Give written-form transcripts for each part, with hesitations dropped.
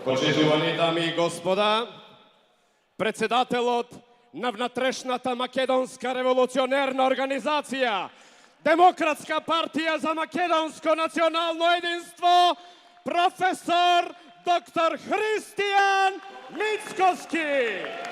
Почитувани дами и господа, председателот на внатрешната македонска револуционерна организација, Демократска партија за македонско национално единство, професор доктор Христијан Мицкоски.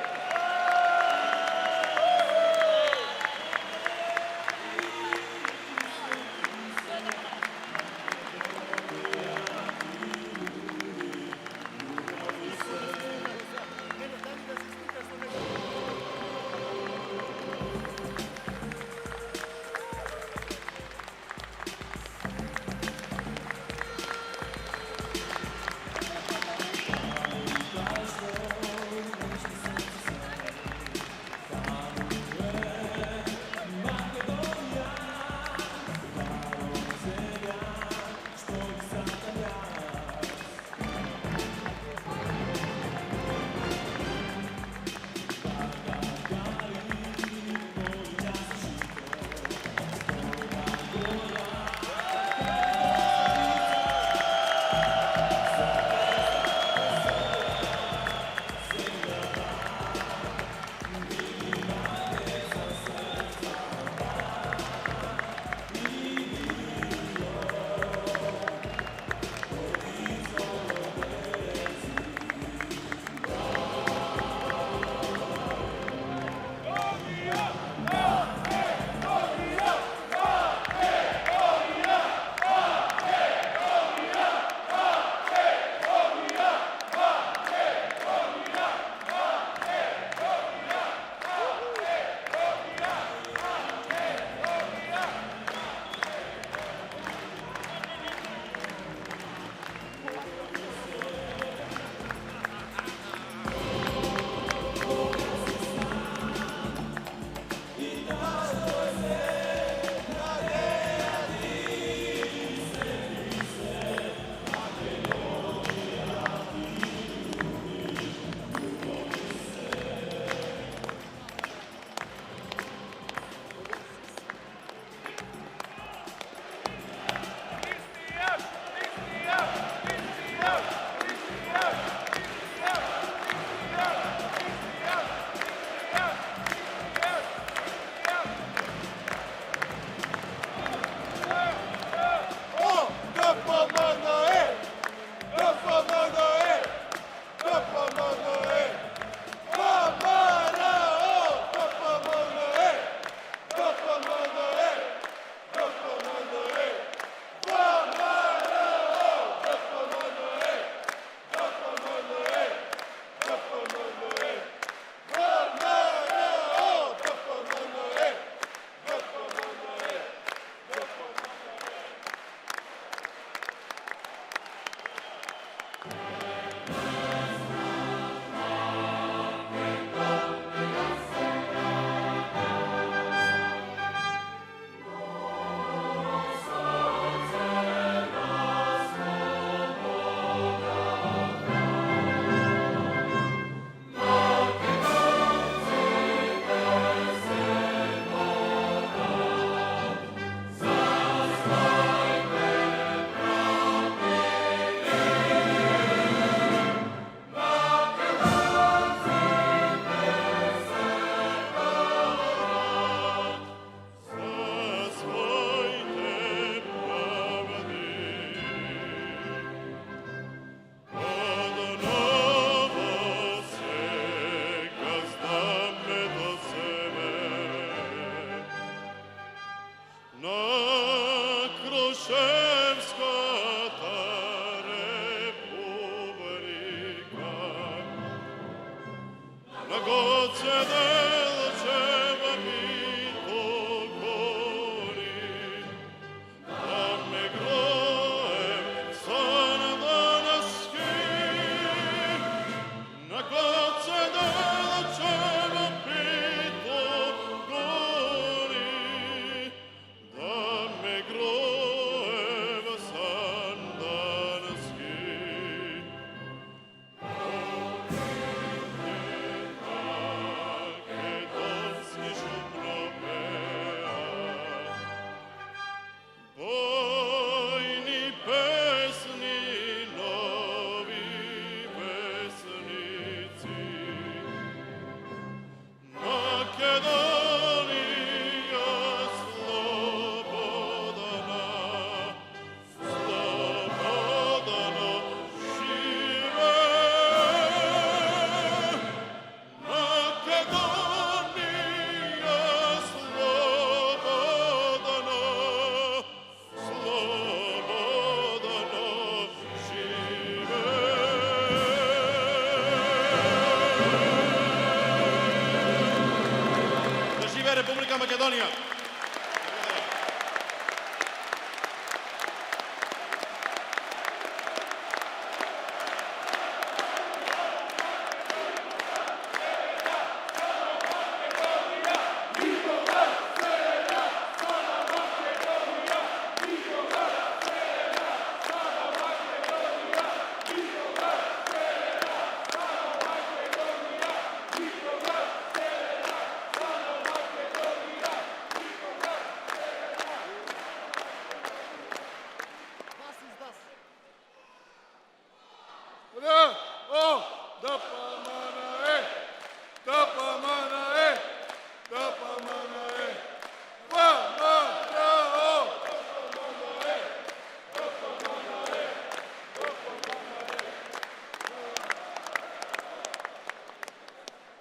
Македонија.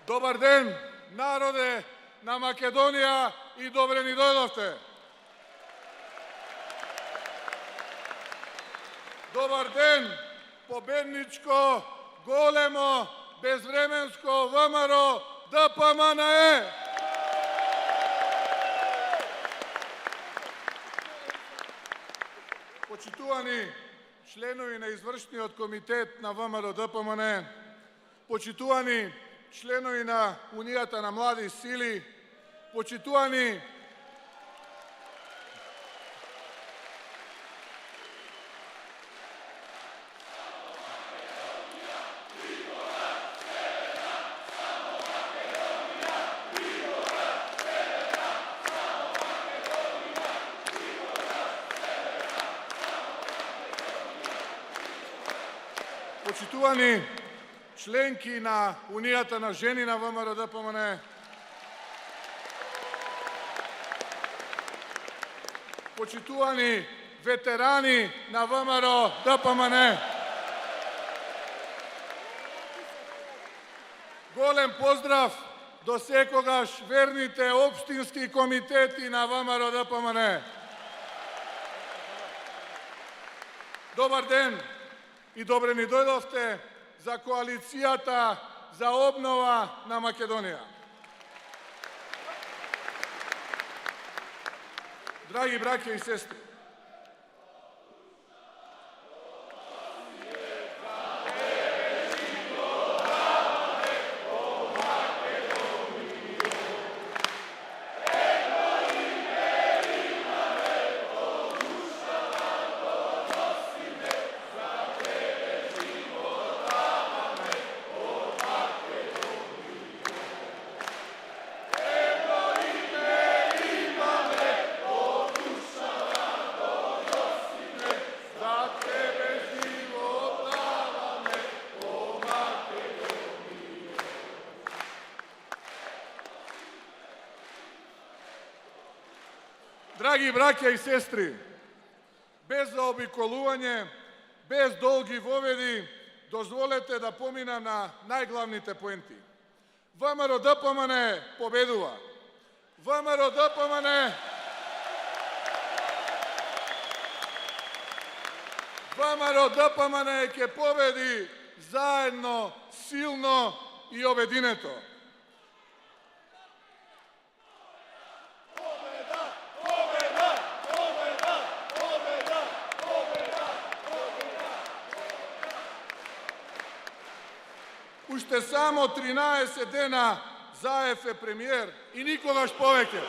Добар ден, народе на Македонија и добре ни дојдовте. Добар ден, победничко, големо, безвременско ВМРО ДПМНЕ. Почитувани членови на извршниот комитет на ВМРО ДПМНЕ, почитувани членови на Унијата на млади сили, почитувани членки на Унијата на жени на ВМРО ДПМНЕ, почитувани ветерани на ВМРО ДПМНЕ, голем поздрав до секогаш верните општински комитети на ВМРО ДПМНЕ. Добар ден и добре ни дојдовте за коалицијата за обнова на Македонија. Драги браќа и сестри, драги браќа и сестри, без заобиколување, без долги воведи, дозволете да поминам на најглавните поенти. ВМРО ДПМНЕ победува. ВМРО ДПМНЕ ВМРО ДПМНЕ ќе победи заедно, силно и обединето. Уште само 13 дена Заев е премиер и никогаш повеќе.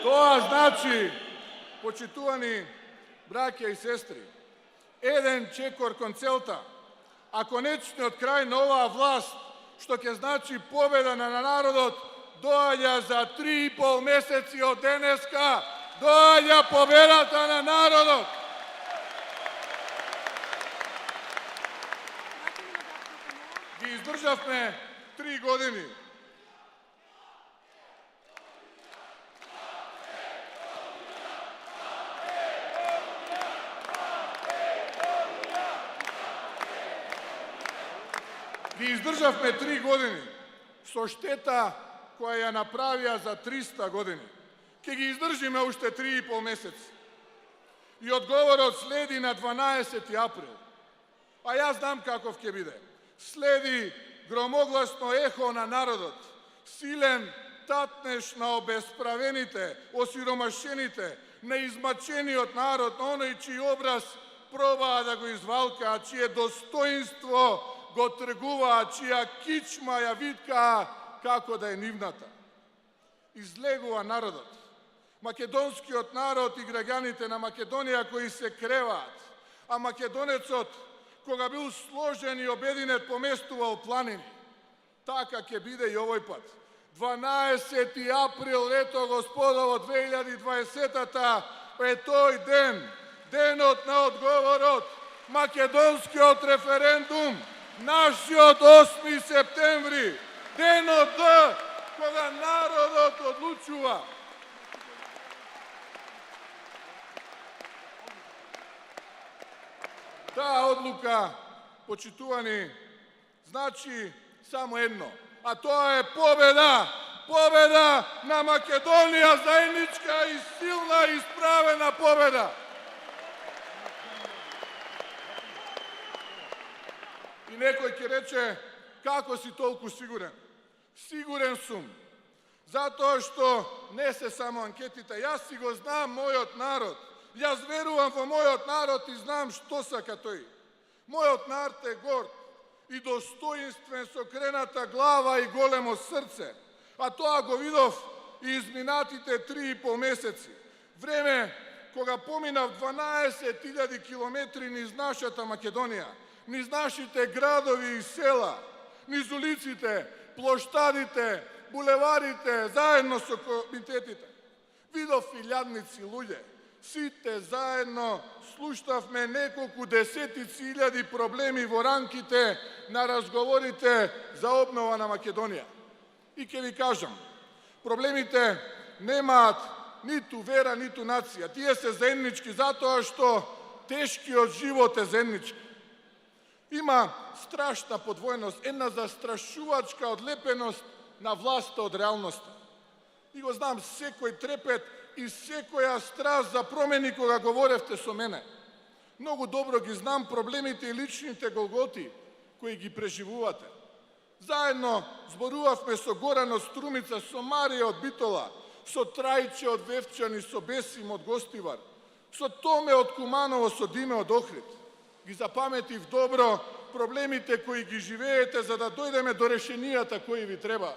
Тоа значи, почитувани браќа и сестри, еден чекор кон целта, а конечниот крај на оваа власт, што ќе значи победа на народот, доаѓа за 3,5 месеци од денеска, доаѓа победата на народот. издржавме 3 години. Ги издржавме 3 години со штета која ја направија за 300 години. Ке ги издржиме уште 3,5 месеци. И одговорот следи на 12 април. А јас знам каков ќе биде. Следи громогласно ехо на народот, силен татнеш на обесправените, осиромашените, неизмачениот народ, на оној чиј образ пробаа да го извалкаат, чие достоинство го тргуваат, чија кичма ја виткаа како да е нивната. Излегува народот. Македонскиот народ и граѓаните на Македонија кои се креваат, а македонецот, кога бил сложен и обединет, поместувал планини. Така ќе биде и овој пат. 12 април, ето Господово 2020-та е тој ден, денот на одговорот, македонскиот референдум, нашиот 8 септември, денот кога народот одлучува. Таа одлука, почитувани, значи само едно, а тоа е победа! Победа на Македонија, заедничка и силна и справена победа! И некој ќе рече, како си толку сигурен? Сигурен сум, затоа што не се само анкетите, јас си го знам мојот народ. Јас верувам во мојот народ и знам што сака тој. Мојот народ е горд и достоинствен со крената глава и големо срце. А тоа го видов и изминатите 3,5 месеци. Време кога поминав 12.000 километри низ нашата Македонија, низ нашите градови и села, низ улиците, плоштадите, булеварите, заедно со комитетите. Видов илјадници луѓе. Сите заедно слуштавме неколку десетици илјади проблеми во рамките на разговорите за обнова на Македонија. И ќе ви кажам, проблемите немаат ниту вера, ниту нација. Тие се заеднички затоа што тешкиот живот е заеднички. Има страшна подвојност, една застрашувачка одлепеност на власта од реалноста. И го знам секој трепет и секоја страст за промени кога говоревте со мене. Многу добро ги знам проблемите и личните голготи кои ги преживувате. Заедно зборувавме со Горан од Струмица, со Марија од Битола, со Трајче од Вевчан и со Бесим од Гостивар, со Томе од Куманово, со Диме од Охрид. Ги запаметив добро проблемите кои ги живеете за да дојдеме до решенијата кои ви треба.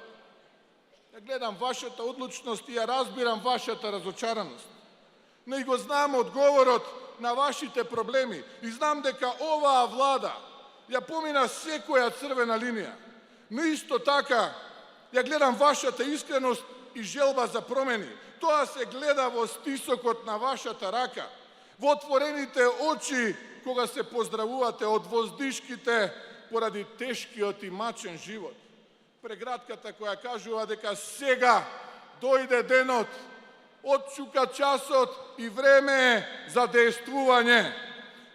Ја гледам вашата одлучност и ја разбирам вашата разочараност. Но и го знам одговорот на вашите проблеми и знам дека оваа влада ја помина секоја црвена линија. Но исто така ја гледам вашата искреност и желба за промени. Тоа се гледа во стисокот на вашата рака, во отворените очи кога се поздравувате од воздишките поради тешкиот и мачен живот. Прегратката која кажува дека сега дојде денот, отчука часот и време е за дејствување.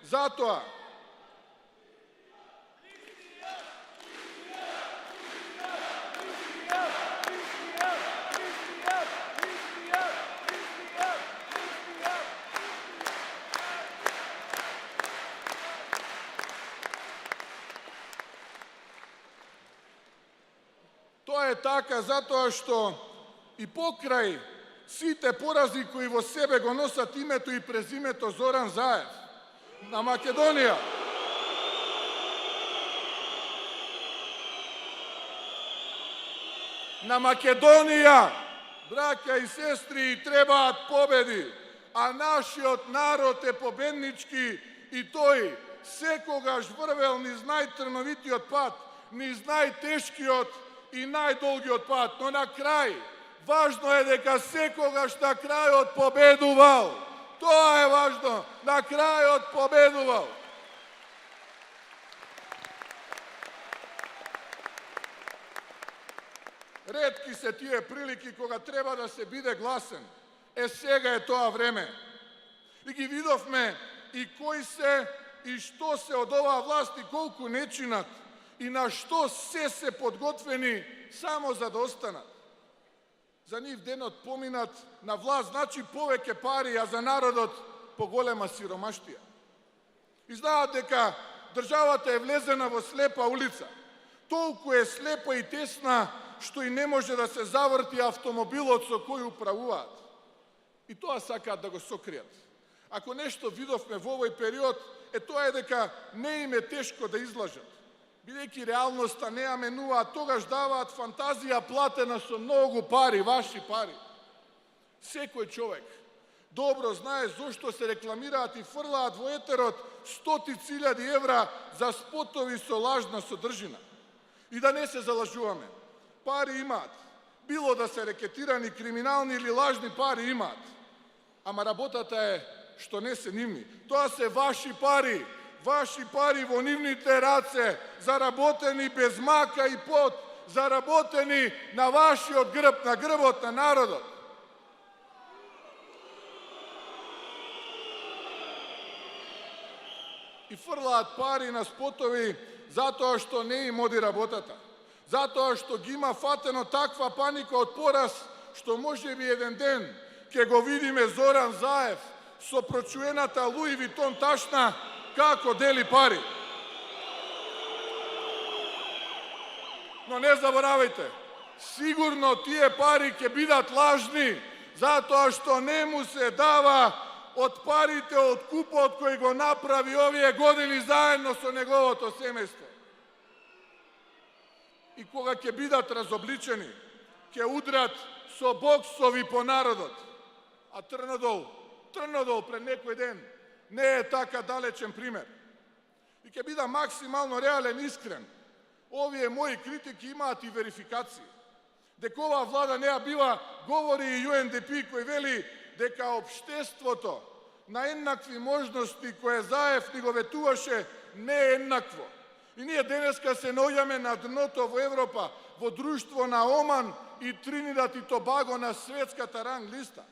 Затоа тоа е така затоа што и покрај сите порази кои во себе го носат името и презимето Зоран Заев на Македонија, браќа и сестри, требаат победи, а нашиот народ е победнички и тој секогаш врвел низ најтрновитиот пат, низ најтешкиот и најдолгиот пат, но на крај, важно е дека секогаш на крајот победувал. Тоа е важно, на крајот победувал. ретки се тие прилики кога треба да се биде гласен. Сега е тоа време. И ги видовме и кои се и што се од оваа власт и колку не чинат и на што се подготвени само за да останат. За нив денот поминат на власт значи повеќе пари, а за народот поголема сиромаштија. И знаат дека државата е влезена во слепа улица. Толку е слепа и тесна, што и не може да се заврти автомобилот со кој управуваат. И тоа сакаат да го сокријат. Ако нешто видовме во овој период, тоа е дека не им е тешко да излажат. Бидејќи реалноста не ја менуваат, тогаш даваат фантазија платена со многу пари, ваши пари. Секој човек добро знае зошто се рекламираат и фрлаат во етерот 100.000 евра за спотови со лажна содржина. И да не се залажуваме. Пари имаат. Било да се рекетирани, криминални или лажни пари имаат. Ама работата е што не се нивни. Тоа се ваши пари во нивните раце, заработени без мака и пот, заработени на вашиот грб, на грбот на народот. И фрлаат пари на спотови затоа што не им оди работата. Затоа што ги има фатено таква паника од пораз, што можеби еден ден ќе го видиме Зоран Заев со прочуената Луи Витон ташна како дели пари. Но не заборавајте, сигурно тие пари ќе бидат лажни, затоа што не му се дава од парите од купот кој го направи овие години заедно со неговото семејство. И кога ќе бидат разобличени, ќе удрат со боксови по народот. А Трнодол пред некој ден не е така далечен пример. И ќе бидам максимално реален и искрен. Овие мои критики имаат и верификации. Дека оваа влада не ја бива, говори и UNDP кој вели дека општеството на еднакви можности кое Заев ни го ветуваше не е еднакво. И ние денеска се наоѓаме на дното во Европа, во друштво на Оман и Тринидад и Тобаго на светската ранг листа.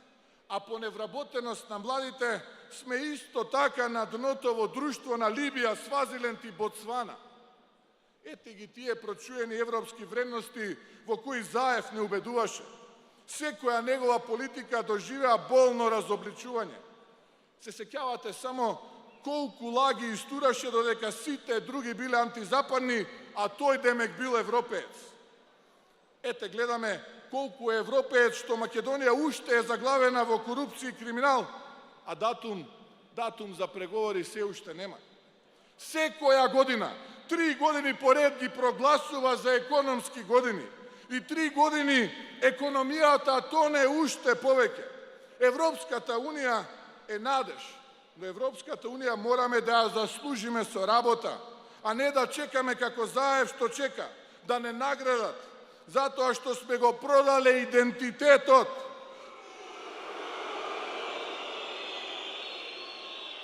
А по невработеност на младите сме исто така на дното во друштво на Либија, Свазиленд и Ботсвана. Ете ги тие прочуени европски вредности во кои Заев не убедуваше. Секоја негова политика доживеа болно разобличување. Се сеќавате само колку лаги истураше додека сите други биле антизападни, а тој демек бил европеец. Ете гледаме колку е европеец што Македонија уште е заглавена во корупција и криминал, а датум за преговори се уште нема. Секоја година, 3 години поред ги прогласува за економски години и 3 години економијата тоне уште повеќе. Европската Унија е надеж, но Европската Унија мораме да ја заслужиме со работа, а не да чекаме како Заев што чека, да не наградат, затоа што сме го продале идентитетот.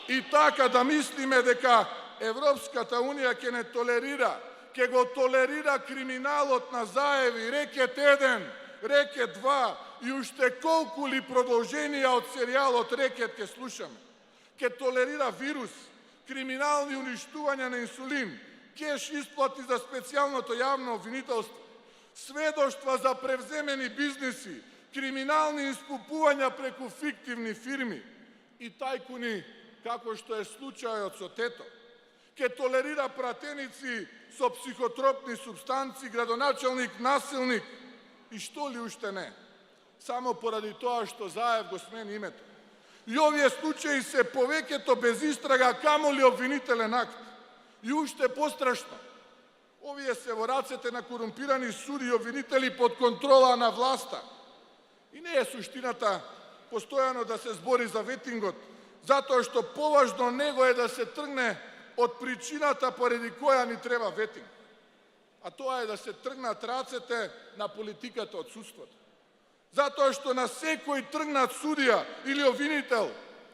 И така да мислиме дека Европската Унија ќе не толерира, ќе го толерира криминалот на Заев и рекет 1, рекет 2 и уште колку ли продолженија од серијалот рекет ќе слушаме. Ќе толерира вирус, криминални уништувања на инсулин, кеш исплати за специјалното јавно обвинителство, сведоштва за превземени бизниси, криминални искупувања преку фиктивни фирми и тајкуни, како што е случајот со Тето. Ке толерира пратеници со психотропни субстанци, градоначалник, насилник и што ли уште не. Само поради тоа што Заев го смени името. И овие случаи се повеќето без истрага, камоли обвинителен акт. И уште пострашно, овие се во рацете на корумпирани суди и обвинители под контрола на власта. И не е суштината постојано да се збори за ветингот, затоа што поважно него е да се тргне од причината поради која ни треба ветинг. А тоа е да се тргнат рацете на политиката од судството. Затоа што на секој тргнат судија или обвинител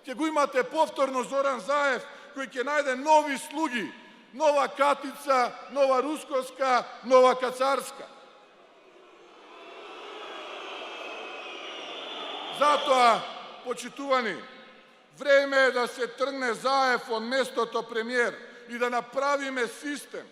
ќе го имате повторно Зоран Заев, кој ќе најде нови слуги, нова Катица, нова Русковска, нова Кацарска. Затоа, почитувани, време е да се тргне Заев од местото премиер и да направиме систем.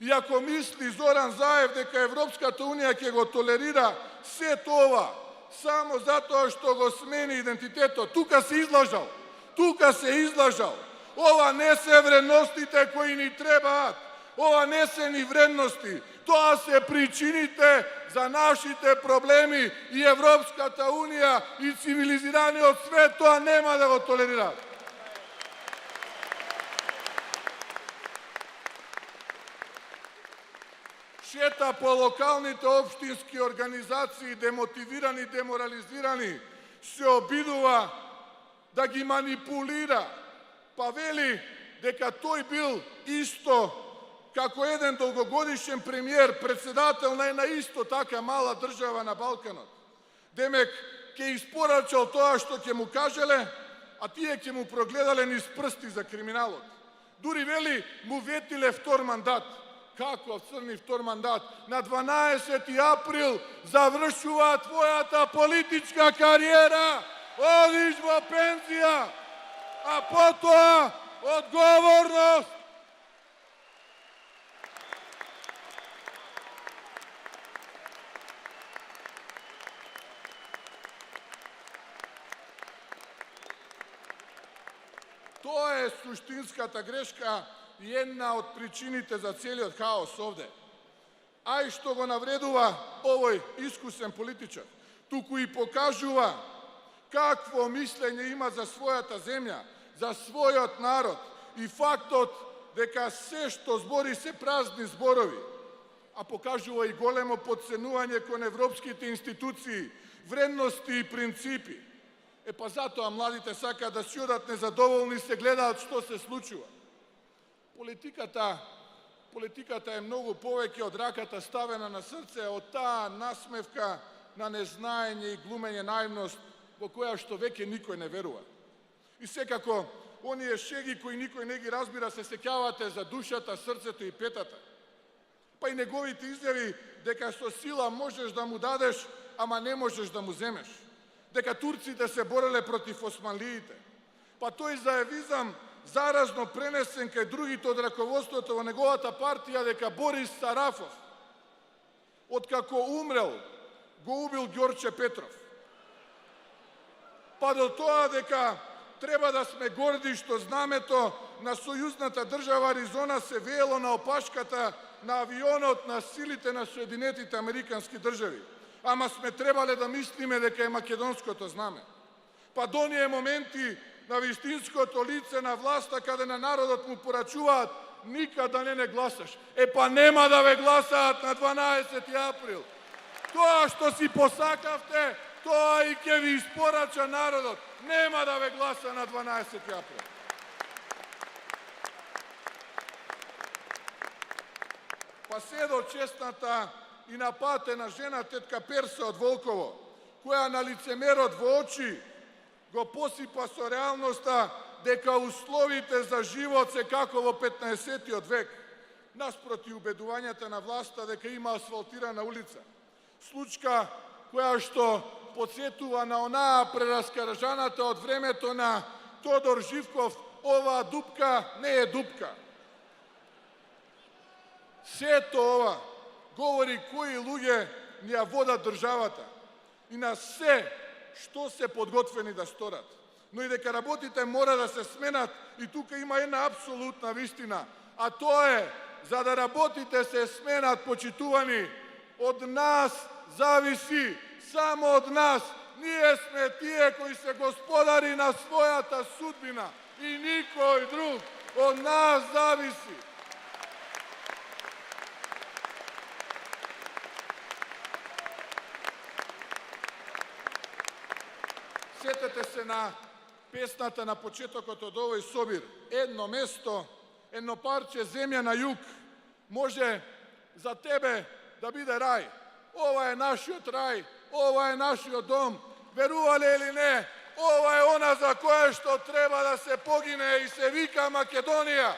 И ако мисли Зоран Заев дека Европската Унија ќе го толерира сето ова, само затоа што го смени идентитетот, тука се излажал. Тука се излажал. Ова не се вредностите кои ни требаат. Ова не се ни вредности. Тоа се причините за нашите проблеми и Европската Унија и цивилизираниот свет тоа нема да го толерираат. Шета по локалните општински организации, демотивирани, деморализирани, се обидува да ги манипулира, па вели дека тој бил исто како еден долгогодишен премиер, председател на исто така мала држава на Балканот. Демек, ќе испорачал тоа што ќе му кажеле, а тие ќе му прогледале низ прсти за криминалот. Дури вели, му ветиле втор мандат. Како црни втор мандат? На 12 април завршува твојата политичка кариера. Одиш во пензија, а потоа одговорност. Тоа е суштинската грешка и една од причините за целиот хаос овде. Ај што го навредува овој искусен политичар, туку и покажува какво мислење има за својата земја, за својот народ и фактот дека се што збори се празни зборови, а покажува и големо подценување кон европските институции, вредности и принципи. Па затоа младите сакаат да си одат незадоволни, се гледаат што се случува. Политиката е многу повеќе од раката ставена на срце, од таа насмевка на незнаење и глумење наивност во која што веќе никој не верува. И секако, оние шеги кои никој не ги разбира, се сеќавате за душата, срцето и петата. Па и неговите изјави дека со сила можеш да му дадеш, ама не можеш да му земеш. Дека турците се бореле против османлиите. Па тој заевизам заразно пренесен кај другите од раководството во неговата партија дека Борис Сарафов, откако умрел, го убил Ѓорче Петров. Па до тоа дека треба да сме горди што знамето на сојузната држава Аризона се веело на опашката на авионот на силите на Соединетите Американски држави. Ама сме требале да мислиме дека е македонското знаме. Па до оние моменти на вистинското лице на власта, каде на народот му порачуваат никада не гласаш. Па нема да ве гласаат на 12 април. Тоа што си посакавте, тоа и ќе ви испорача народот. Нема да ве гласа на 12 април. Па се до честната и напатена жена тетка Перса од Волково, која на лицемерот во очи го посипа со реалноста дека условите за живот се како во 15-тиот век, наспроти убедувањата на власта дека има асфалтирана улица. Случка која што подсетува на онаа прераскажаната од времето на Тодор Живков, оваа дупка не е дупка. Сето ова говори кои луѓе ни ја водат државата и на се што се подготвени да сторат. Но и дека работите мора да се сменат и тука има една апсолутна вистина, а тоа е, за да работите се сменат, почитувани, од нас зависи, само од нас. Ние сме тие кои се господари на својата судбина и никој друг. Од нас зависи. Сетете се на песната на почетокот од овој собир. Едно место, едно парче земја на југ може за тебе да биде рај. Ова е нашиот рај, ова е нашиот дом. Верувале или не, ова е она за кое што треба да се погине и се вика Македонија.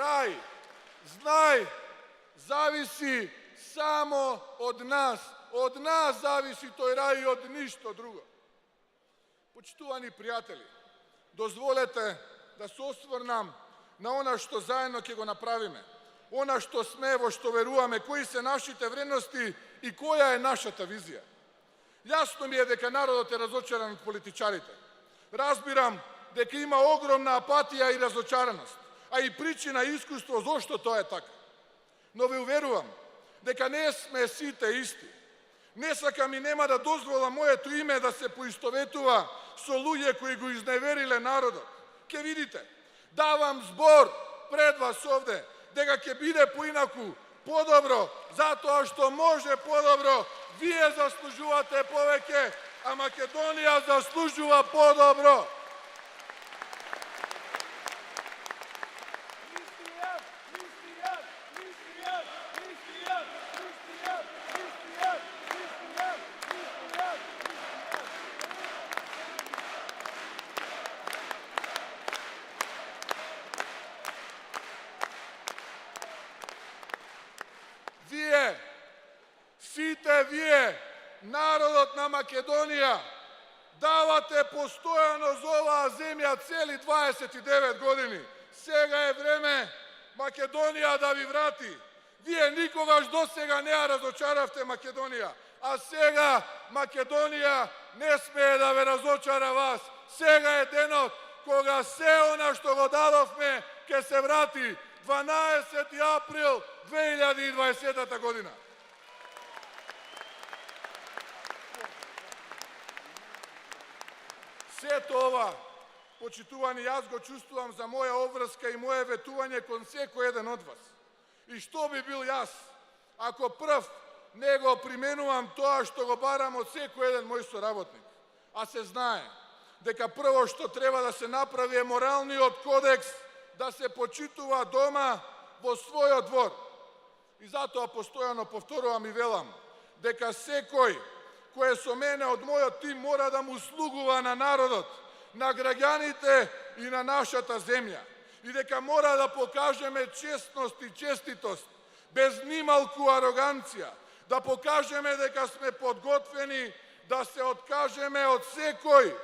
raj, znaj, zavisi samo od nas. Od nas zavisi той raj i od ništa drugo. Почитувани приятели, дозволете да се осврнам на она што заедно ќе го направиме, она што сме, во што веруваме, кои се нашите вредности и која е нашата визија. Јасно ми е дека народот е разочаран од политичарите. Разбирам дека има огромна апатија и разочараност, а и причина и искуство зошто тоа е така. Но ве уверувам дека не сме сите исти. Не сакам и нема да дозволам моето име да се поистоветува со луѓе кои го изневериле народот. Ке видите, давам збор пред вас овде дека ќе биде поинаку, подобро, затоа што може подобро. Вие заслужувате повеќе, а Македонија заслужува подобро. Вие, сите вие, народот на Македонија, давате постојано за оваа земја цели 29 години. Сега е време Македонија да ви врати. Вие никогаш досега не ја разочаравте Македонија, а сега Македонија не смее да ве разочара вас. Сега е денот кога се она што го дадовме ќе се врати. 12 април 2020 година. Сето ова, почитувани, јас го чувствувам за моја обврска и моје ветување кон секој еден од вас. И што би бил јас, ако прв не го применувам тоа што го барам од секој еден мој соработник. А се знае дека прво што треба да се направи е моралниот кодекс да се почитува дома во својот двор. И затоа постојано повторувам и велам дека секој кој е со мене од мојот тим мора да му слугува на народот, на граѓаните и на нашата земја. И дека мора да покажеме честност и честитост, без нималку ароганција, да покажеме дека сме подготвени да се откажеме од секој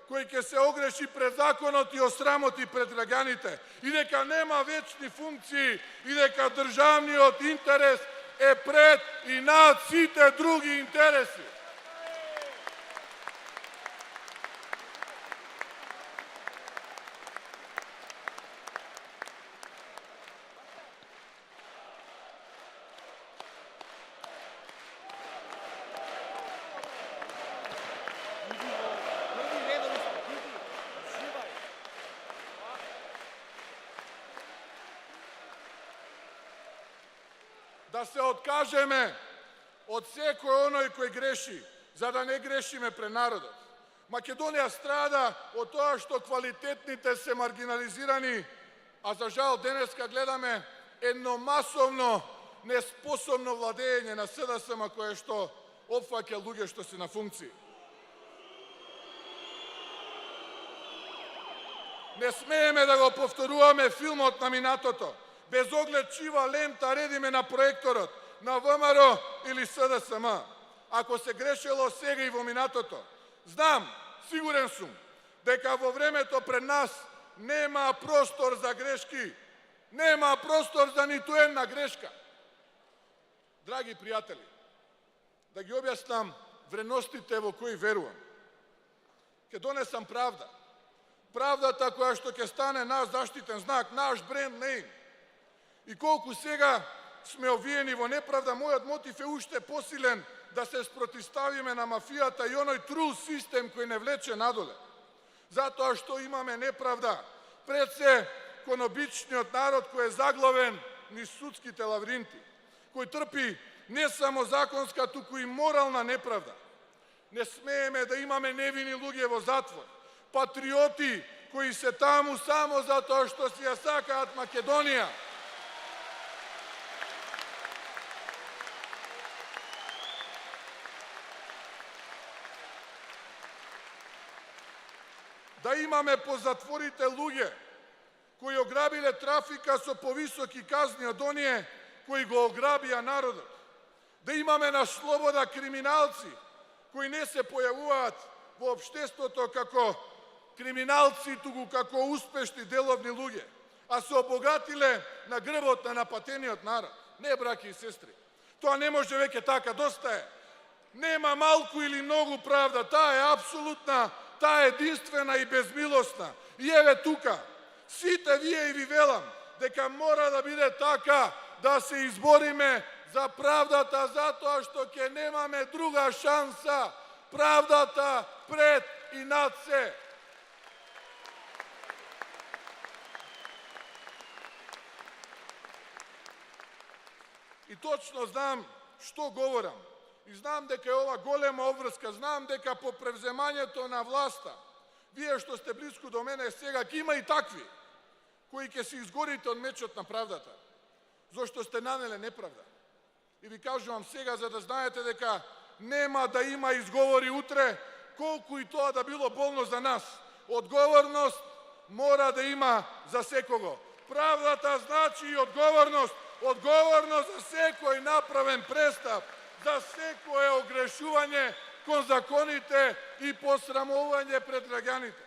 кој ќе се огреши пред законот и осрамоти пред граѓаните, и дека нема вечни функции, и дека државниот интерес е пред и над сите други интереси. Да се откажеме од секој оној кој греши, за да не грешиме пред народот. Македонија страда од тоа што квалитетните се маргинализирани, а за жал денеска гледаме едно масовно неспособно владење на СДСМ кое што опфаќа луѓе што се на функции. Не смееме да го повторуваме филмот на минатото, без оглед чива лента редиме на проекторот, на ВМРО или СДСМ. Ако се грешело сега и во минатото, знам, сигурен сум, дека во времето пред нас нема простор за грешки, нема простор за ниту една грешка. Драги пријатели, да ги објаснам вредностите во кои верувам. Ке донесам правда. Правдата која што ќе стане наш заштитен знак, наш бренд нейм. И колку сега сме овиени во неправда, мојот мотив е уште посилен да се спротиставиме на мафијата и оној трул систем кој не влече надоле. Затоа што имаме неправда пред се кон обичниот народ кој е заглавен низ судските лавринти, кој трпи не само законска, туку и морална неправда. Не смееме да имаме невини луѓе во затвор, патриоти кои се таму само затоа што си ја сакаат Македонија. Да имаме по затворите луѓе кои ограбиле трафика со повисоки казни од оние кои го ограбија народот. Да имаме на слобода криминалци кои не се појавуваат во општеството како криминалци, туку како успешни деловни луѓе, а се обогатиле на грбот на напатениот народ. Не, браќи и сестри, тоа не може веќе така, доста е. Нема малку или многу правда, таа е апсолутна, таа е единствена и безмилосна. И еве тука, сите вие и ви велам, дека мора да биде така, да се избориме за правдата, затоа што ќе немаме друга шанса. Правдата пред и над се. И точно знам што говорам. И знам дека е ова голема обврска. Знам дека по превземањето на власта, вие што сте близко до мене сега, ќе има и такви, кои ќе се изгорите од мечот на правдата, зашто сте нанеле неправда. И ви кажувам сега, за да знаете дека нема да има изговори утре, колку и тоа да било болно за нас. Одговорност мора да има за секого. Правдата значи и одговорност. Одговорност за секој направен престап, за секое огрешување кон законите и посрамување пред граѓаните.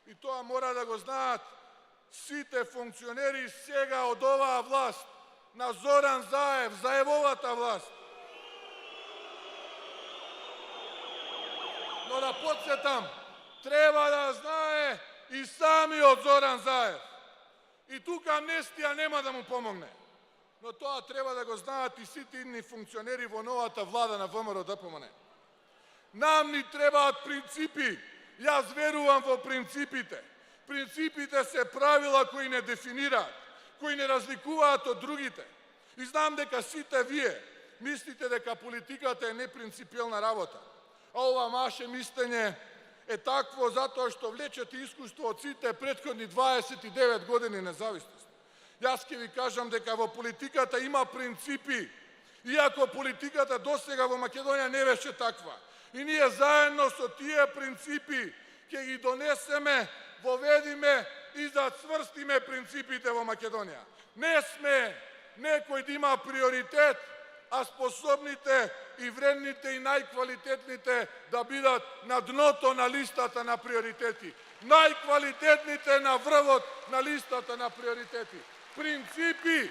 И тоа мора да го знаат сите функционери сега од оваа власт, на Зоран Заев, Заевовата власт. Но да подсетам, треба да знае и самиот Зоран Заев. И тука амнестија нема да му помогне. Но тоа треба да го знаат и сите идни функционери во новата влада на ВМРО-ДПМН. Нам ни требаат принципи. Јас верувам во принципите. Принципите се правила кои не дефинираат, кои не разликуваат од другите. И знам дека сите вие мислите дека политиката е непринципиелна работа. А ова ваше мислење е такво затоа што влечете искуство од сите претходни 29 години независност. Јас ќе ви кажам дека во политиката има принципи, иако политиката досега во Македонија не беше таква. И ние заедно со тие принципи ќе ги донесеме, воведиме и зацврстиме принципите во Македонија. Не сме некој да има приоритет, а способните и вредните и најквалитетните да бидат на дното на листата на приоритети. Најквалитетните на врвот на листата на приоритети. Принципи.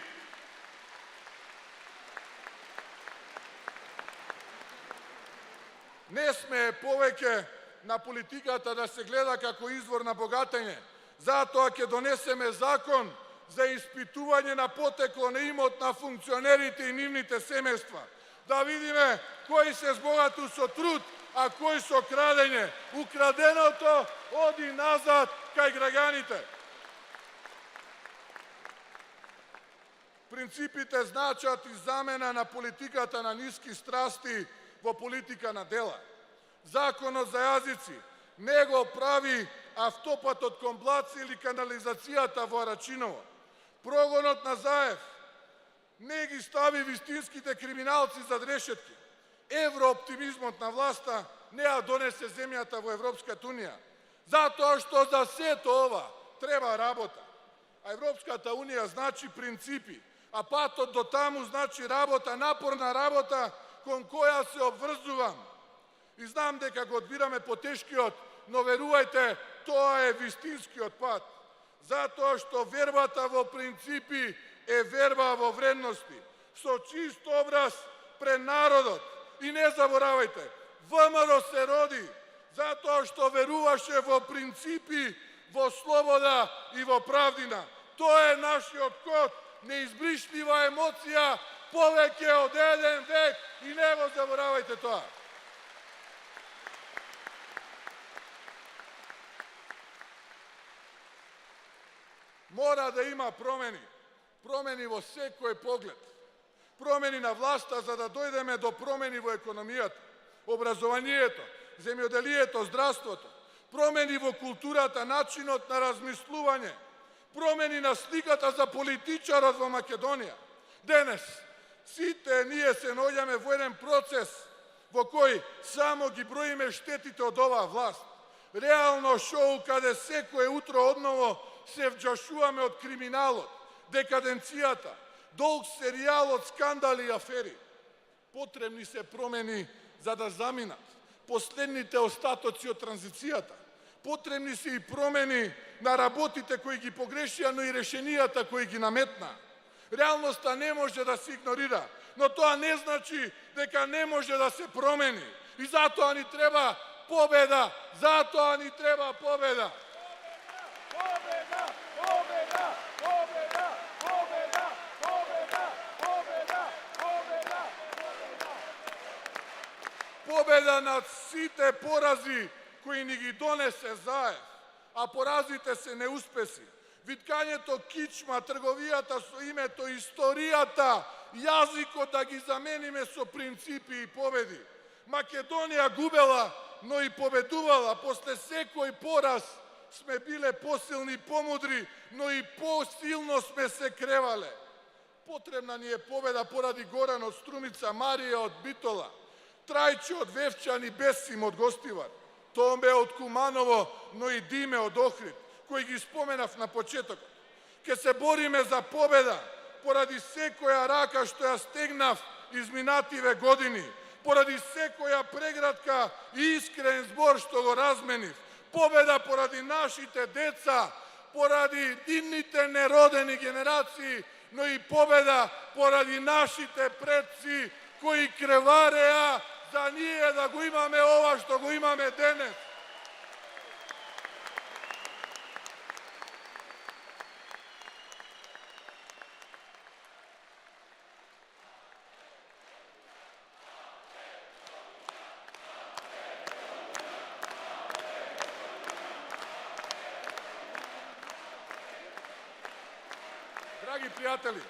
Не сме повеќе на политиката да се гледа како извор на богатење. Затоа ќе донесеме закон за испитување на потекло на имот на функционерите и нивните семејства. Да видиме кој се збогатил со труд, а кој со крадење. Украденото оди назад кај граѓаните. Принципите значат и замена на политиката на ниски страсти во политика на дела. Законот за јазици не го прави автопатот кон Блаци или канализацијата во Арачиново. Прогонот на Заев не ги стави вистинските криминалци зад решетки. Еврооптимизмот на власта не ја донесе земјата во Европската Унија. Затоа што за сето ова треба работа. А Европската Унија значи принципи, а патот до таму значи работа, напорна работа кон која се обврзувам. И знам дека го одбираме потешкиот, но верувајте, тоа е вистинскиот пат. Затоа што вербата во принципи е верба во вредности. Со чист образ пред народот. И не заборавајте, ВМРО се роди затоа што веруваше во принципи, во слобода и во правдина. Тоа е нашиот код, неизбришлива емоција, повеќе од еден век и не го заборавајте тоа. Мора да има промени. Промени во секој поглед. Промени на власта за да дојдеме до промени во економијата, образованието, земјоделието, здравството. Промени во културата, начинот на размислување. Промени на сликата за политичарот во Македонија. Денес, сите ние се наоѓаме во еден процес во кој само ги броиме штетите од оваа власт. Реално шоу каде секое утро одново се вџашуваме од криминалот, декаденцијата, долг серијал од скандали и афери. Потребни се промени за да заминат последните остатоци од транзицијата. Потребни се и промени на работите кои ги погрешија, но и решенијата кои ги наметна. Реалноста не може да се игнорира, но тоа не значи дека не може да се промени. И затоа ни треба победа, затоа ни треба победа. Победа, победа, победа, победа, победа, победа, победа, победа. Победа над сите порази кои ни ги донесе Заев, а поразите се неуспеси. Виткањето кичма, трговијата со името, историјата, јазикот да ги замениме со принципи и победи. Македонија губела, но и победувала. После секој пораз сме биле посилни, помудри, но и посилно сме се кревале. Потребна ни е победа поради Горан од Струмица, Марија од Битола, Трајче од Вевчан и Бесим од Гостивар, Томбе од Куманово, но и Диме од Охрид, кои ги споменав на почетокот. Ке се бориме за победа поради секоја рака што ја стегнав изминативе години, поради секоја преградка и искрен збор што го разменив. Победа поради нашите деца, поради идните неродени генерации, но и победа поради нашите предци кои кревареа за ние да го имаме ова што го имаме денес. Драги пријатели,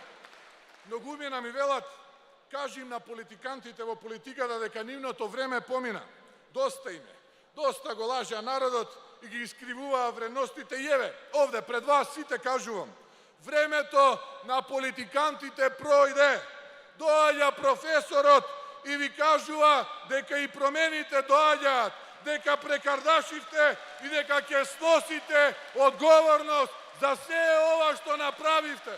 многумина ми велат, кажи им на политикантите во политиката дека нивното време помина. Доста им е. Доста го лажа народот и ги искривуваа вредностите. И еве, овде пред вас сите кажувам, времето на политикантите пројде. Доаѓа професорот и ви кажува дека и промените доаѓаат, дека прекардашивте и дека ќе сносите одговорност за се ова што направивте.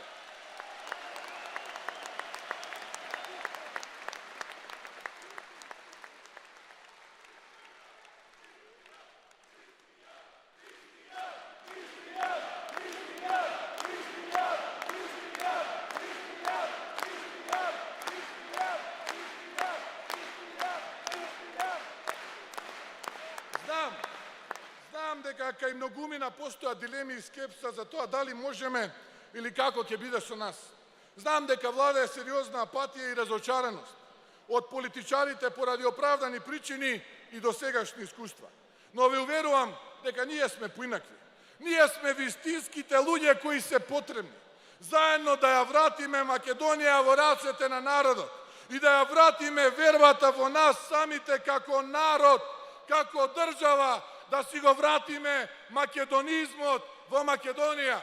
Знам дека кај многумина постоја дилеми и скепса за тоа дали можеме или како ќе биде со нас. Знам дека владее сериозна апатија и разочареност од политичарите поради оправдани причини и досегашни искуства. Но ви уверувам дека ние сме поинакви. Ние сме вистинските луѓе кои се потребни. Заедно да ја вратиме Македонија во рацете на народот и да ја вратиме вербата во нас самите како народ, како држава, да си го вратиме македонизмот во Македонија.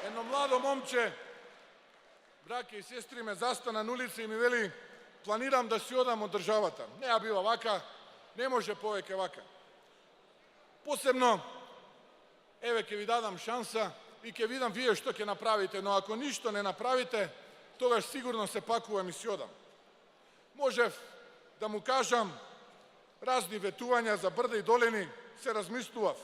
Едно младо момче, браке и сестри, ме застана на улица и ми вели, планирам да си одам од државата. Не ја бива вака, не може повеќе вака. Посебно, еве ќе ви дадам шанса и ќе видам вие што ќе направите, но ако ништо не направите, тогаш сигурно се пакувам и си одам. Можев да му кажам разни ветувања за брда и долини, се размислував.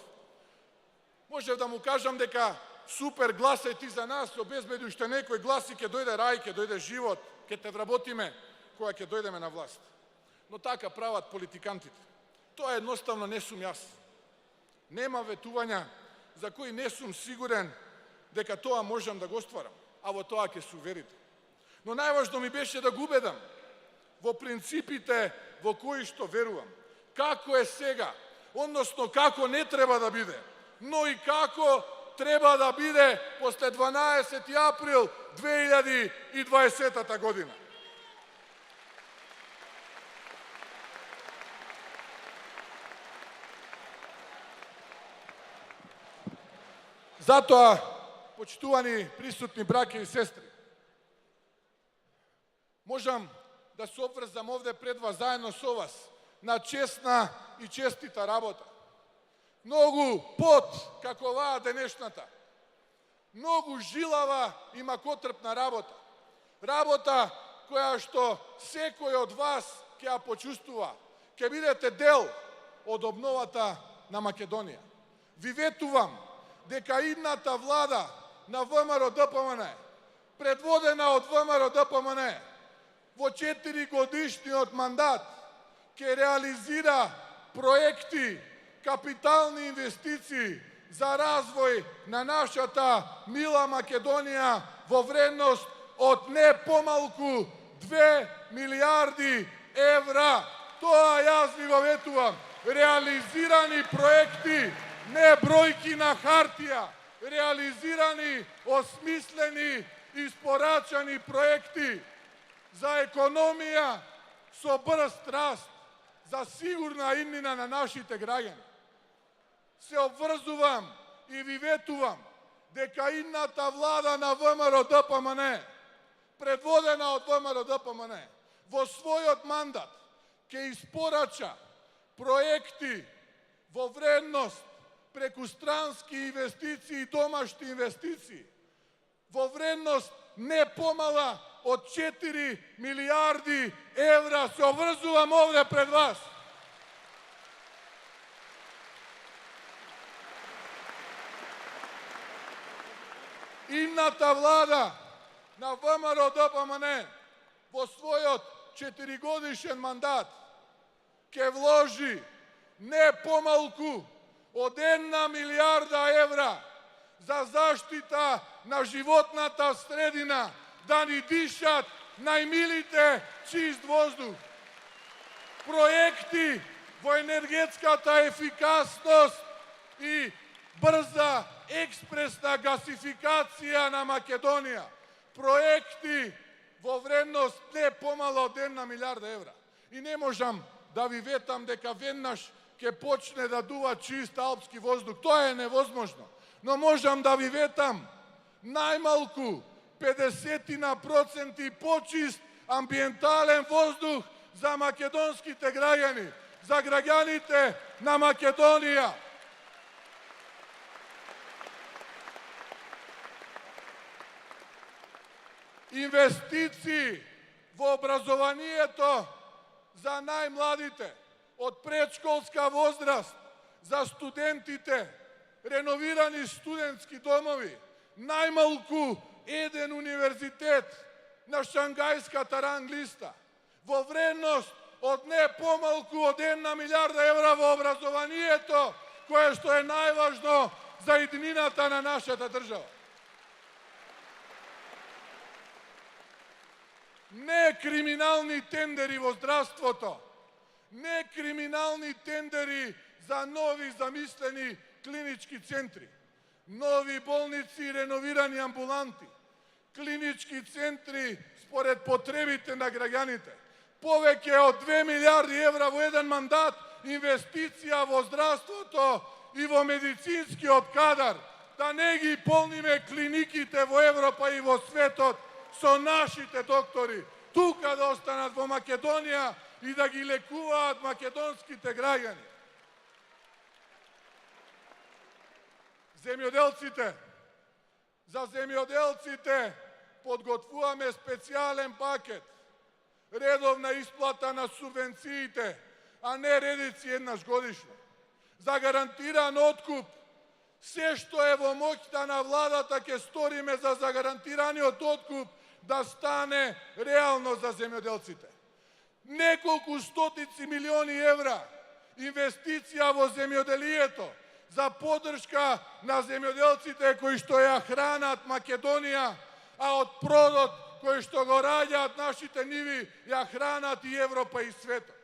Можев да му кажам дека супер, гласај ти за нас, обезбеди уште некој глас и ќе дојде рај, ќе дојде живот, ќе те вработиме кога ќе дојдеме на власт. Но така прават политикантите. Тоа едноставно не сум јас. Нема ветувања за кои не сум сигурен дека тоа можам да го остварам, а во тоа ќе се уверите. Но најважно ми беше да го убедам во принципите во кои што верувам. Како е сега, односно како не треба да биде, но и како треба да биде после 12. април 2020 година. Затоа, почитувани присутни браќа и сестри, можам да се обврзам овде пред вас заедно со вас на честна и честита работа. Многу пот, како оваа денешната. Многу жилава и макотрпна работа. Работа која што секој од вас ќе ја почувствува. Ќе бидете дел од обновата на Македонија. Ви ветувам дека идната влада на ВМРО-ДПМН, предводена од ВМРО-ДПМН, во 4 годишниот мандат ќе реализира проекти, капитални инвестиции за развој на нашата мила Македонија во вредност од не помалку 2 милиарди евра. Тоа јас ви го ветувам. Реализирани проекти, не бројки на хартија. Реализирани, осмислени, испорачани проекти за економија со брз раст, за сигурна иднина на нашите граѓани. Се обврзувам и ви ветувам дека идната влада на ВМРО-ДПМН, предводена од ВМРО-ДПМН, во својот мандат ќе испорача проекти во вредност преку странски инвестиции и домашни инвестиции, во вредност не помала од 4 милиарди евра. Се обврзувам овде пред вас. Идната влада на ВМРО-ДПМН во својот 4-годишен мандат ќе вложи не помалку од 1 милиарда евра за заштита на животната средина, да ни дишат најмилите чист воздух. Проекти во енергетската ефикасност и брза експресна гасификација на Македонија. Проекти во вредност не помало од 1 милиарда евра. И не можам да ви ветам дека веднаш ќе почне да дува чист алпски воздух. Тоа е невозможно. Но можам да ви ветам најмалку 50% почист амбиентален воздух за македонските граѓани, за граѓаните на Македонија. Инвестиции во образованието за најмладите, од предшколска возраст, за студентите, реновирани студентски домови, најмалку еден универзитет на Шангајската ранг листа, во вредност од не помалку од 1 милиарда евра во образованието, кое што е најважно за иднината на нашата држава. Не криминални тендери во здравството, не криминални тендери за нови замислени клинички центри, нови болници и реновирани амбуланти, клинички центри според потребите на граѓаните, повеќе од 2 милиарди евра во еден мандат, инвестиција во здравството и во медицинскиот кадар, да не ги полниме клиниките во Европа и во светот со нашите доктори, тука да останат во Македонија и да ги лекуваат македонските граѓани. Земјоделците. За земјоделците подготвуваме специјален пакет, редовна исплата на субвенциите, а не редици еднаш годишно. За гарантиран откуп, се што е во моќта на владата ќе сториме за загарантираниот откуп да стане реално за земјоделците. Неколку стотици милиони евра инвестиција во земјоделието за поддршка на земјоделците кои што ја хранат Македонија, а од продот кој што го раѓаат нашите ниви ја хранат и Европа и светот.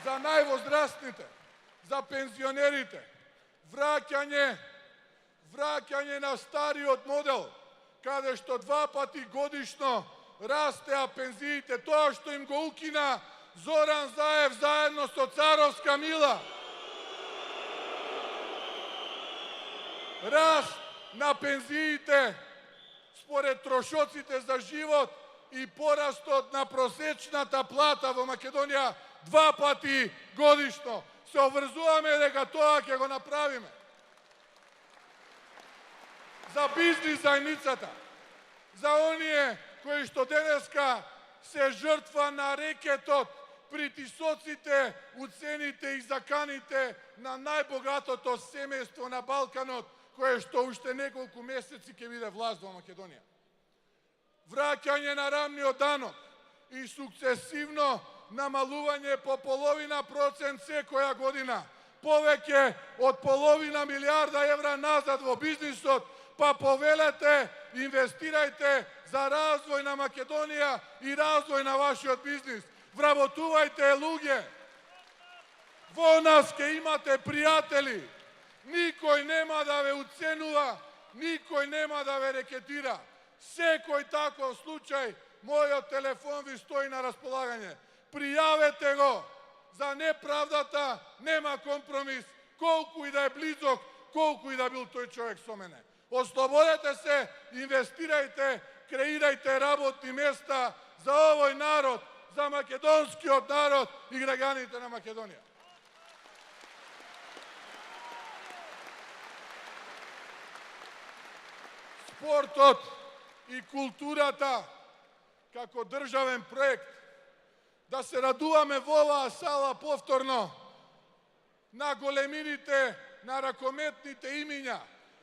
За највозрастните, за пензионерите, враќање на стариот модел, каде што 2 пати годишно растеа пензиите, тоа што им го укина Zoran Zaev zajedno со Царовска Мила. Раст на пензиите според трошоците за живот и порастот на просечната плата во Македонија 2 пати годишно. Се обврзуваме дека тоа ќе го направиме. За бизнис заедницата, за оние кои што денеска се жртва на рекетот, притисоците, уцените и заканите на најбогатото семејство на Балканот, кое што уште неколку месеци ќе биде власт во Македонија. Враќање на рамниот данок и сукцесивно намалување по половина процент секоја година, повеќе од половина милиарда евра назад во бизнисот, па повелете, инвестирајте за развој на Македонија и развој на вашиот бизнис. Вработувајте луѓе. Во нас ќе имате пријатели. Никој нема да ве уценува, никој нема да ве рекетира. Секој таков случај, мојот телефон ви стои на располагање. Пријавете го. За неправдата нема компромис, колку и да е близок, колку и да бил тој човек со мене. Ослободете се, инвестирајте, креирајте работни места за овој народ, за македонскиот народ и граѓаните на Македонија. Спортот и културата како државен проект, да се радуваме во оваа сала повторно на големините, на ракометните имиња,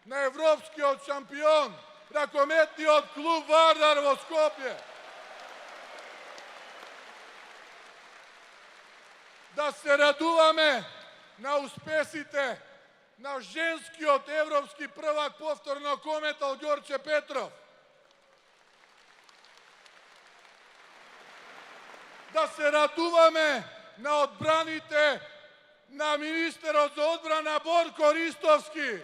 на европскиот шампион, ракометниот клуб Вардар во Скопје. Да се радуваме на успесите на женскиот европски првак повторно кометал Ѓорче Петров. Да се радуваме на одбраните на министерот за одбрана Борко Ристовски.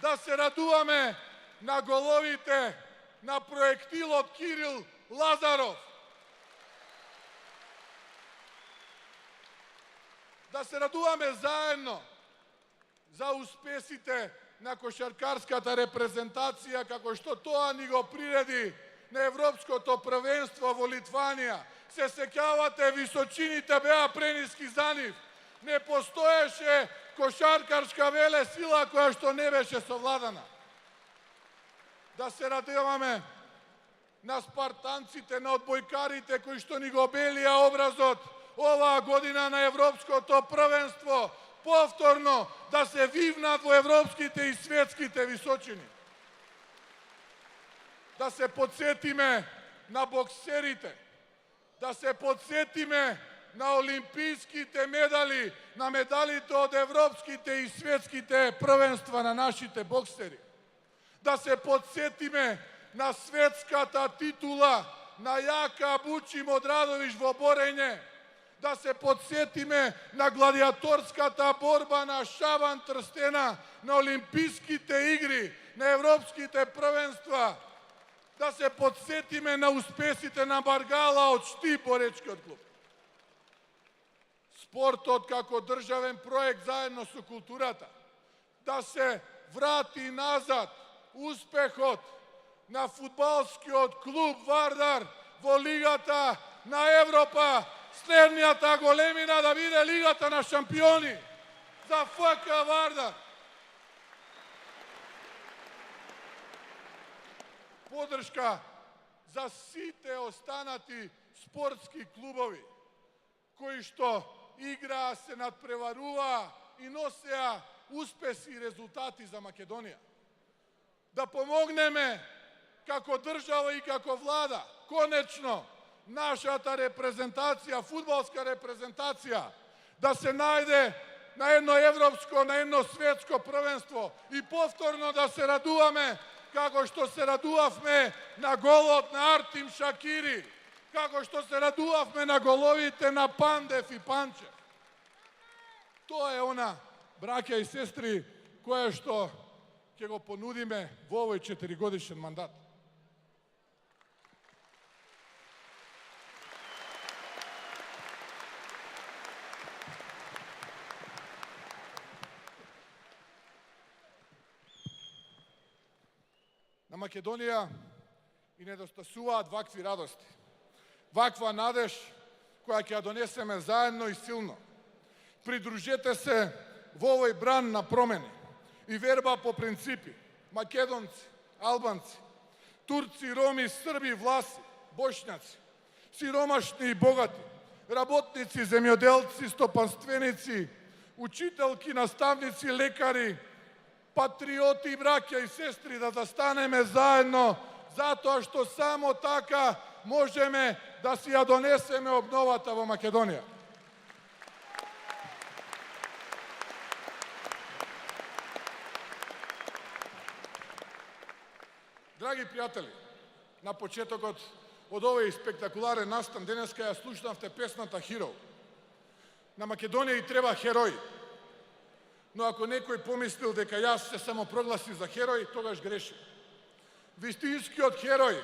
Да се радуваме на головите на проектилот Кирил Лазаров. Да се радуваме заедно за успесите на кошаркарската репрезентација, како што тоа ни го приреди на Европското првенство во Литванија. Се сеќавате, височините беа прениски за нив. Не постоеше кошаркарска веле сила која што не беше совладана. Да се радуваме на спартанците, на одбојкарите кои што ни го белија образот оваа година на Европското првенство, повторно да се вивнат во европските и светските височини. Да се подсетиме на боксерите, да се подсетиме на олимписките медали, на медалите од европските и светските првенства на нашите боксери. Да се подсетиме на светската титула на Јака Бучи Модрадовиќ во борење. Да се подсетиме на гладиаторската борба на Шабан Трстена на Олимписките игри, на европските првенства. Да се подсетиме на успесите на Баргала од Штип боречкиот клуб. Спортот како државен проект заедно со културата. Да се врати назад успехот на фудбалскиот клуб Вардар во Лигата на Европа. Следнијата големина да биде Лигата на шампиони за ФК Вардар. Подршка за сите останати спортски клубови кои што играа, се надпреваруваа и носеа успеси и резултати за Македонија. Да помогнеме како држава и како влада, конечно, нашата репрезентација, фудбалска репрезентација, да се најде на едно европско, на едно светско првенство и повторно да се радуваме како што се радувавме на голот на Артим Шакири, како што се радувавме на головите на Пандев и Панчев. Тоа е она, браќа и сестри, кое што ќе го понудиме во овој 4-годишен мандат. На Македонија и недостасуваат вакви радости. Ваква надеж која ќе ја донесеме заедно и силно. Придружете се во овој бран на промени и верба по принципи. Македонци, албанци, турци, роми, срби, власи, бошњаци, сиромашни и богати, работници, земјоделци, стопанственици, учителки, наставници, лекари, патриоти, браќа и сестри, да застанеме заедно, затоа што само така можеме да си ја донесеме обновата во Македонија. Драги пријатели, на почетокот од овој спектакуларен настан денеска ја слушнавте песната Hero. На Македонија и треба херои. Но ако некој помислил дека јас се самопрогласи за херој, тогаш греши. Вистинскиот херој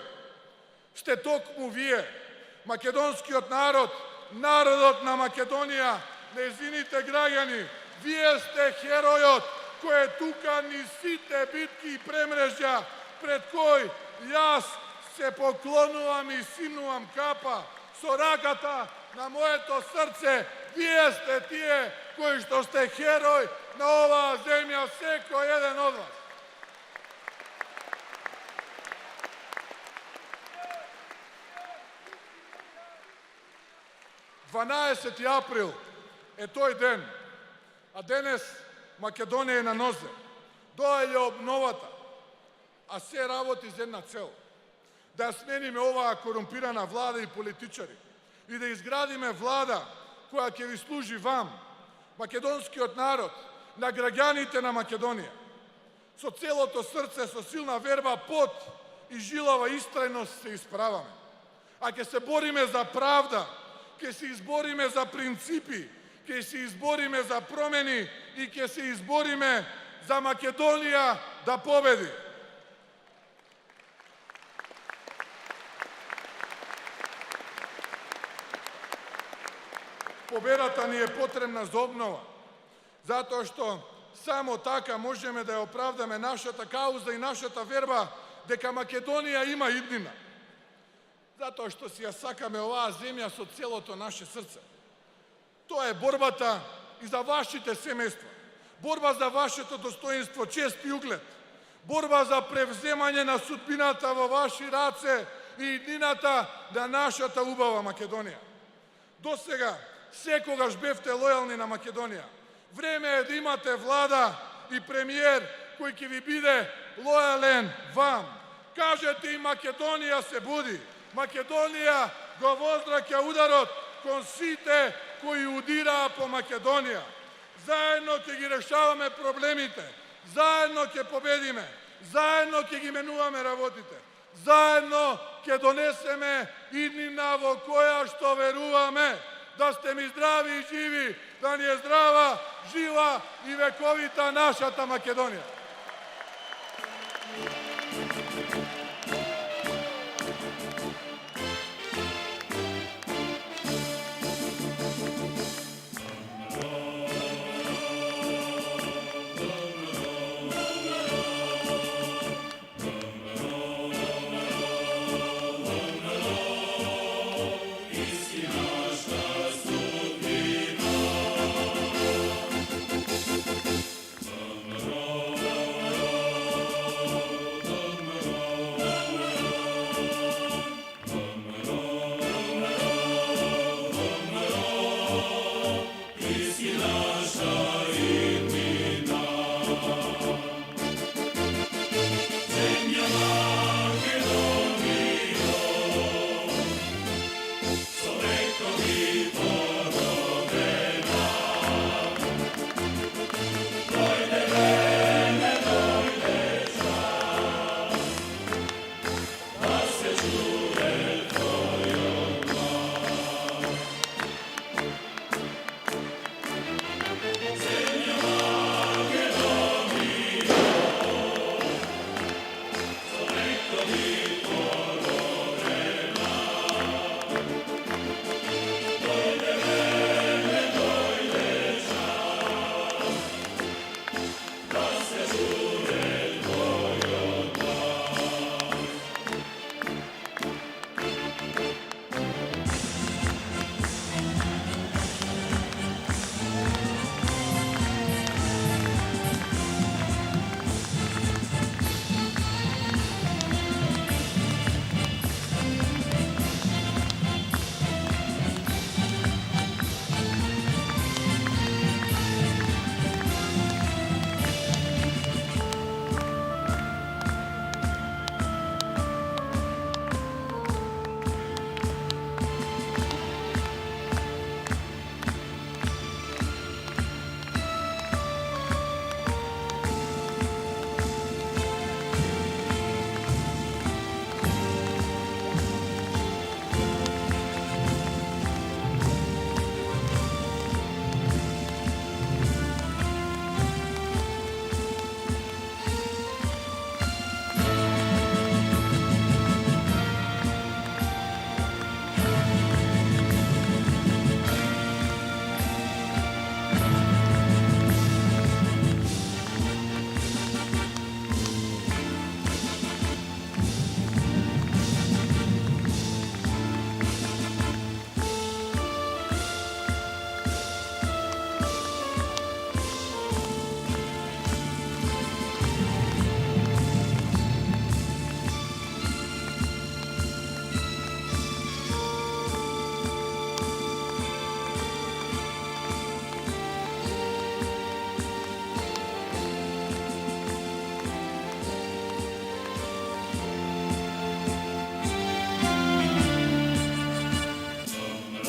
сте токму вие, македонскиот народ, народот на Македонија, незините граѓани. Вие сте херојот кој е тука низ сите битки и премрежја пред кој јас се поклонувам и симнувам капа со раката на моето срце. Вие сте тие кои што сте херој на оваа земја, секој еден од вас. 12. април е тој ден, а денес Македонија е на нозе. Доаѓа обновата, а се работи за една цел. Да смениме оваа корумпирана влада и политичари и да изградиме влада која ќе ви служи вам, македонскиот народ, на граѓаните на Македонија. Со целото срце, со силна верба, пот и жилава истрајност се исправаме. А ќе се бориме за правда, ќе се избориме за принципи, ќе се избориме за промени и ќе се избориме за Македонија да победи. Победата ни е потребна за обнова, затоа што само така можеме да ја оправдаме нашата кауза и нашата верба дека Македонија има иднина. Затоа што си ја сакаме оваа земја со целото наше срце. Тоа е борбата и за вашите семејства, борба за вашето достоинство, чест и углед, борба за превземање на судбината во ваши раце и иднината на нашата убава Македонија. Досега секогаш бевте лојални на Македонија. Време е да имате влада и премиер кој ќе ви биде лојален вам. Кажете и Македонија се буди. Македонија го возвраќа ударот кон сите кои удираа по Македонија. Заедно ќе ги решаваме проблемите. Заедно ќе победиме. Заедно ќе ги менуваме работите. Заедно ќе донесеме иднина во која што веруваме. Да сте ми здрави и живи, да ни е здрава, жива и вековита нашата Македонија.